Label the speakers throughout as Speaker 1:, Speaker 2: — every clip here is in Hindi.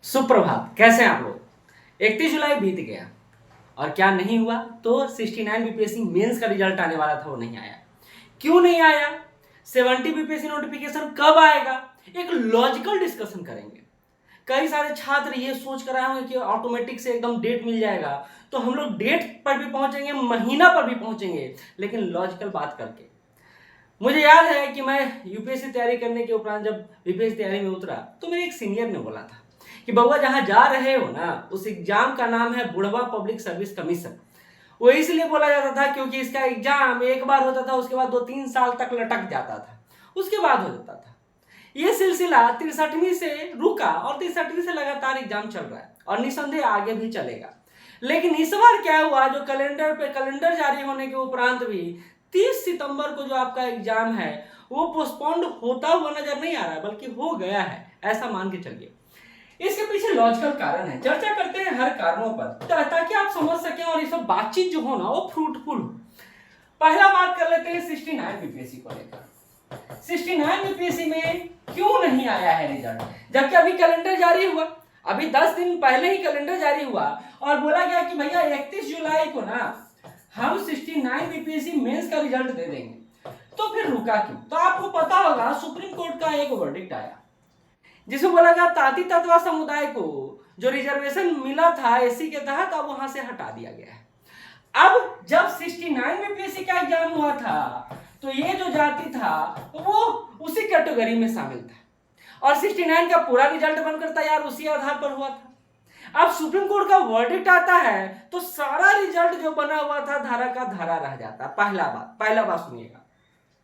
Speaker 1: सुप्रभात, कैसे हैं आप लोग। 31 जुलाई बीत गया और क्या नहीं हुआ। तो 69 बीपीएससी मेंस का रिजल्ट आने वाला था, वो नहीं आया। क्यों नहीं आया, 70 बीपीएससी नोटिफिकेशन कब आएगा, एक लॉजिकल डिस्कशन करेंगे। कई सारे छात्र ये सोच कर आए होंगे कि ऑटोमेटिक से एकदम डेट मिल जाएगा, तो हम लोग डेट पर भी पहुंचेंगे, महीना पर भी पहुंचेंगे, लेकिन लॉजिकल बात करके। मुझे याद है कि मैं यूपीएससी तैयारी करने के उपरांत जब बीपीएससी तैयारी में उतरा तो मेरे एक सीनियर ने बोला था कि बउआ जहां जा रहे हो ना, उस एग्जाम का नाम है बुढ़वा पब्लिक सर्विस कमीशन। वो इसलिए बोला जाता था क्योंकि इसका एग्जाम एक बार होता था, उसके बाद 2-3 साल तक लटक जाता था, उसके बाद हो जाता था। ये सिलसिला 63वीं से रुका और 63वीं से लगातार एग्जाम चल रहा है और निसंदेह आगे भी चलेगा। लेकिन इस बार क्या हुआ, जो कैलेंडर जारी होने के उपरांत भी 30 सितंबर को जो आपका एग्जाम है वो पोस्टपोन्ड होता हुआ नजर नहीं आ रहा है, बल्कि हो गया है, ऐसा मान के चलिए। इसके पीछे लॉजिकल कारण है, चर्चा करते हैं हर कारणों पर ताकि आप समझ सकें और ये सब बातचीत जो हो ना वो फ्रूटफुल हो। पहला बात कर लेते हैं 69 बीपीएससी को लेकर। 69 बीपीएससी में क्यों नहीं आया है रिजल्ट, जबकि अभी कैलेंडर जारी हुआ, अभी 10 दिन पहले ही कैलेंडर जारी हुआ और बोला गया कि भैया 31 जुलाई को ना हम 69 बीपीएससी मेंस का रिजल्ट दे देंगे। तो फिर रुका क्यों? तो आपको पता होगा सुप्रीम कोर्ट का एक वर्डिक्ट आया जिसमें बोला गया ताती तत्वा समुदाय को जो रिजर्वेशन मिला था एससी के तहत, अब वहां से हटा दिया गया है। अब जब 69 में बीपीएससी का एग्जाम हुआ था तो ये जो जाति था वो उसी कैटेगरी में शामिल था और 69 का पूरा रिजल्ट बनकर तैयार उसी आधार पर हुआ था। अब सुप्रीम कोर्ट का वर्डिक्ट आता है तो सारा रिजल्ट जो बना हुआ था धारा का धारा रह जाता। पहला बात सुनिएगा।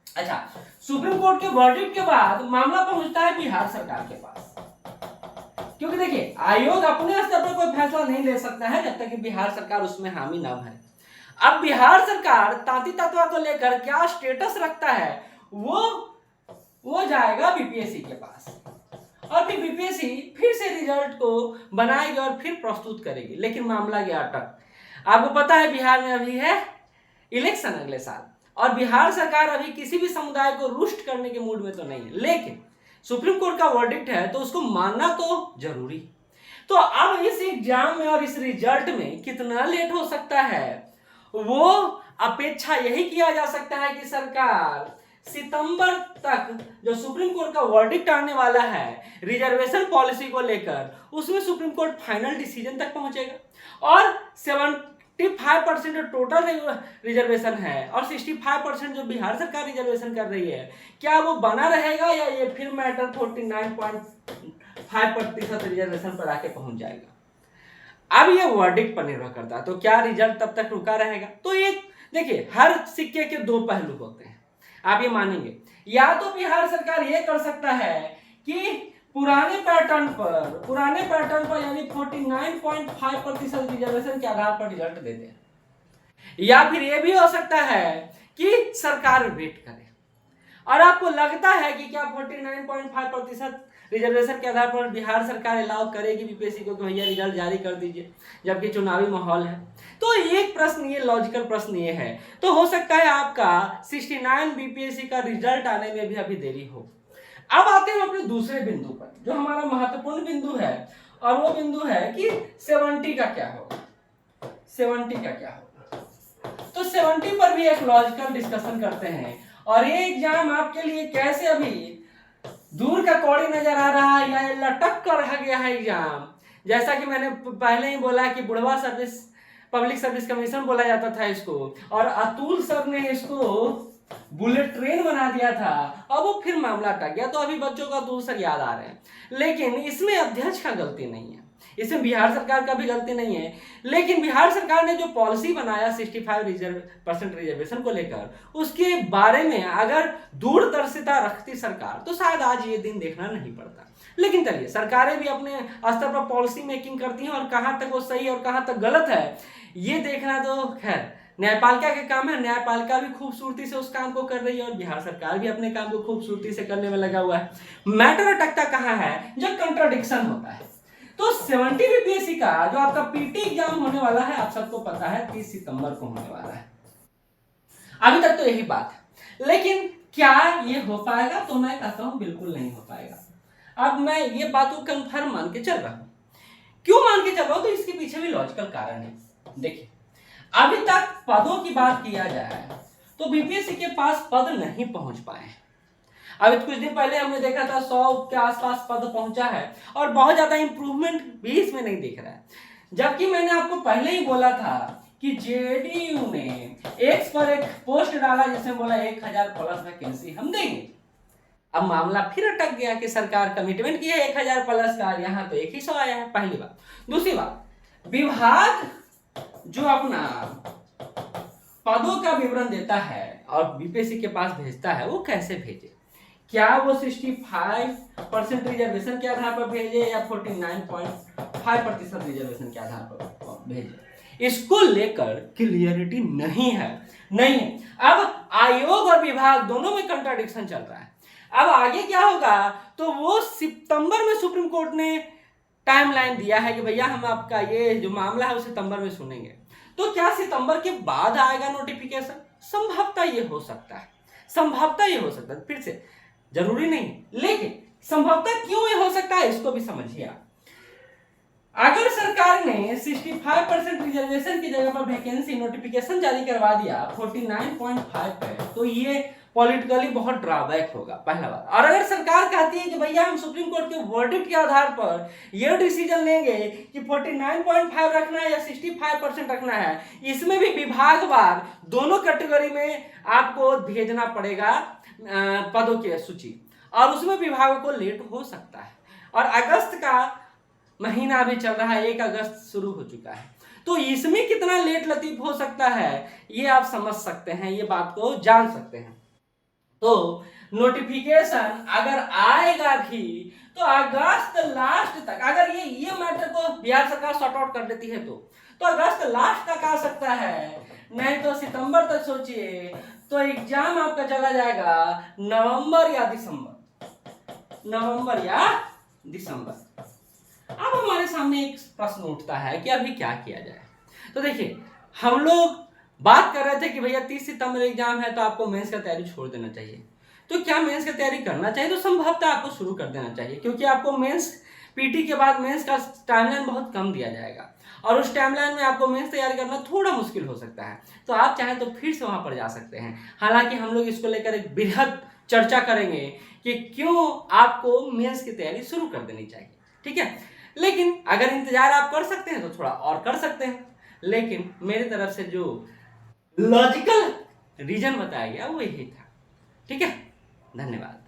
Speaker 1: अच्छा, सुप्रीम कोर्ट के वर्डिक्ट के बाद मामला पहुंचता है बिहार सरकार के पास, क्योंकि देखिए आयोग अपने स्तर पर कोई फैसला नहीं ले सकता है जब तक कि बिहार सरकार उसमें हामी ना भरे। अब बिहार सरकार तांती तत्वा को लेकर क्या स्टेटस रखता है, वो जाएगा बीपीएससी के पास और फिर बीपीएससी फिर से रिजल्ट को बनाएगी और फिर प्रस्तुत करेगी। लेकिन मामला गया अटक। आपको पता है बिहार में अभी है इलेक्शन अगले साल और बिहार सरकार अभी किसी भी समुदाय को रुष्ट करने के मूड में तो नहीं है, लेकिन सुप्रीम कोर्ट का वर्डिक्ट है तो उसको मानना तो जरूरी। तो अब इस एग्जाम में और इस रिजल्ट में कितना लेट हो सकता है, वो अपेक्षा यही किया जा सकता है कि सरकार सितंबर तक जो सुप्रीम कोर्ट का वर्डिक्ट आने वाला है रिजर्वेशन पॉलिसी को लेकर, उसमें सुप्रीम कोर्ट फाइनल डिसीजन तक पहुंचेगा और 75% टोटल रिजर्वेशन है और 65% जो बिहार सरकार रिजर्वेशन कर रही है, क्या वो बना रहेगा या ये फिर मैटर 49.5% रिजर्वेशन पर आके पहुंच जाएगा। अब ये वर्डिक्ट पर निर्भर करता है, तो क्या रिजल्ट तब तक रुका रहेगा। तो ये देखिए हर सिक्के के दो पहलू होते हैं, आप ये मानेंगे। या तो बिहार सरकार ये कर सकता है कि पुराने पैटर्न पर यानी 49.5% रिजर्वेशन के आधार पर रिजल्ट दे दे, या फिर ये भी हो सकता है कि सरकार वेट करे। और आपको लगता है कि क्या 49.5% रिजर्वेशन के आधार पर बिहार सरकार अलाउ करेगी बीपीएससी को कि भैया रिजल्ट जारी कर दीजिए, जबकि चुनावी माहौल है। तो एक प्रश्न, ये लॉजिकल प्रश्न ये है, तो हो सकता है आपका 69 बीपीएससी का रिजल्ट आने में भी अभी देरी हो। अब आते हैं अपने दूसरे बिंदु पर, जो हमारा महत्वपूर्ण बिंदु है, और वो बिंदु है कि 70 का क्या होगा। 70 का क्या होगा, तो 70 पर भी एक लॉजिकल डिस्कशन करते हैं। और ये एग्जाम आपके लिए कैसे अभी दूर का कौड़ी नजर आ रहा है या लटक कर रह गया है एग्जाम। जैसा कि मैंने पहले ही बोला कि बुढ़वा पब्लिक सर्विस कमीशन बोला जाता था इसको, और अतुल सर ने इसको बुलेट ट्रेन बना दिया था। अब वो फिर मामला अटक गया, तो अभी बच्चों का अतुल सर याद आ रहे हैं। लेकिन इसमें अध्यक्ष का गलती नहीं है, इसमें बिहार सरकार का भी गलती नहीं है। लेकिन बिहार सरकार ने जो पॉलिसी बनाया 65% रिजर्वेशन को लेकर, उसके बारे में अगर दूरदर्शिता रखती सरकार तो शायद आज ये दिन देखना नहीं पड़ता। लेकिन चलिए, सरकारें भी अपने स्तर पर पॉलिसी मेकिंग करती हैं और कहां तक वो सही और कहां तक गलत है ये देखना तो खैर न्यायपालिका के काम है। न्यायपालिका भी खूबसूरती से उस काम को कर रही है और बिहार सरकार भी अपने काम को खूबसूरती से करने में लगा हुआ है। मैटर अटकता कहां है, जब कंट्राडिक्शन होता है। तो 70 बीपीएससी का जो आपका पीटी एग्जाम होने वाला है, आप सबको पता है 30 सितंबर को होने वाला है। अभी तक तो यही बात है, लेकिन क्या ये हो पाएगा, तो मैं कहता हूं बिल्कुल नहीं हो पाएगा। अब मैं ये बात को कंफर्म मान के चल रहा हूं। क्यों मान के चल रहा हूं, तो इसके पीछे भी लॉजिकल कारण है। देखिए, अभी तक पदों की बात किया जाए तो बीपीएससी के पास पद नहीं पहुंच पाए। अभी कुछ दिन पहले हमने देखा था 100 के आसपास पद पहुंचा है और बहुत ज्यादा इंप्रूवमेंट भी इसमें नहीं दिख रहा है। जबकि मैंने आपको पहले ही बोला था कि जेडीयू ने एक्स पर एक पोस्ट डाला जिसमें बोला 1000 प्लस वैकेंसी हम देंगे। अब मामला फिर अटक गया कि सरकार कमिटमेंट की है 1000 प्लस का, यहाँ तो 100 आया है, पहली बात। दूसरी बात, विभाग जो अपना पदों का विवरण देता है और बीपीएससी के पास भेजता है, वो कैसे भेजे? क्या वो 65% रिजर्वेशन के आधार पर भेजे या 49.5% रिजर्वेशन के आधार पर भेजे? इसको लेकर क्लियरिटी नहीं है। अब आयोग और विभाग दोनों में कंट्राडिक्शन चल रहा है। अब आगे क्या होगा, तो वो सितंबर में सुप्रीम कोर्ट ने टाइमलाइन दिया है कि भैया हम आपका ये जो मामला है वो सितंबर में सुनेंगे। तो क्या सितंबर के बाद आएगा नोटिफिकेशन? संभवतः ये हो सकता है, फिर से जरूरी नहीं, लेकिन संभवतः क्यों ये हो सकता है इसको भी समझिए आप। अगर सरकार ने 65% रिजर्वेशन की जगह पर वैकेंसी नोटिफिकेशन जारी करवा दिया 49.5 पे, तो ये पॉलिटिकली बहुत ड्रॉबैक होगा, पहला बात। और अगर सरकार कहती है कि भैया हम सुप्रीम कोर्ट के वर्डिक्ट के आधार पर यह डिसीजन लेंगे कि 49.5 रखना है या 65% रखना है, इसमें भी विभागवार दोनों कैटेगरी में आपको भेजना पड़ेगा पदों की सूची, और उसमें विभागों को लेट हो सकता है। और अगस्त का महीना अभी चल रहा है, 1 अगस्त शुरू हो चुका है, तो इसमें कितना लेट लतीफ हो सकता है ये आप समझ सकते हैं, ये बात को जान सकते हैं। तो नोटिफिकेशन अगर आएगा भी तो अगस्त लास्ट तक, अगर ये मैटर को बिहार सरकार सॉर्ट आउट कर देती है तो अगस्त लास्ट तक आ सकता है, नहीं तो सितंबर तक सोचिए, तो एग्जाम आपका चला जाएगा नवंबर या दिसंबर। अब हमारे सामने एक प्रश्न उठता है कि अभी क्या किया जाए। तो देखिए, हम लोग बात कर रहे थे कि भैया 30 सितंबर एग्जाम है तो आपको मेंस का तैयारी छोड़ देना चाहिए। तो क्या मेंस का तैयारी करना चाहिए? तो संभवतः आपको शुरू कर देना चाहिए, क्योंकि आपको मेंस पीटी के बाद मेंस का टाइमलाइन बहुत कम दिया जाएगा और उस टाइमलाइन में आपको मेंस तैयारी करना थोड़ा मुश्किल हो सकता है। तो आप चाहें तो फिर से वहां पर जा सकते हैं। हालांकि हम लोग इसको लेकर एक बृहद चर्चा करेंगे कि क्यों आपको मेंस की तैयारी शुरू कर देनी चाहिए, ठीक है। लेकिन अगर इंतजार आप कर सकते हैं तो थोड़ा और कर सकते हैं, लेकिन मेरी तरफ से जो लॉजिकल रीजन बताया गया वो यही था, ठीक है। धन्यवाद।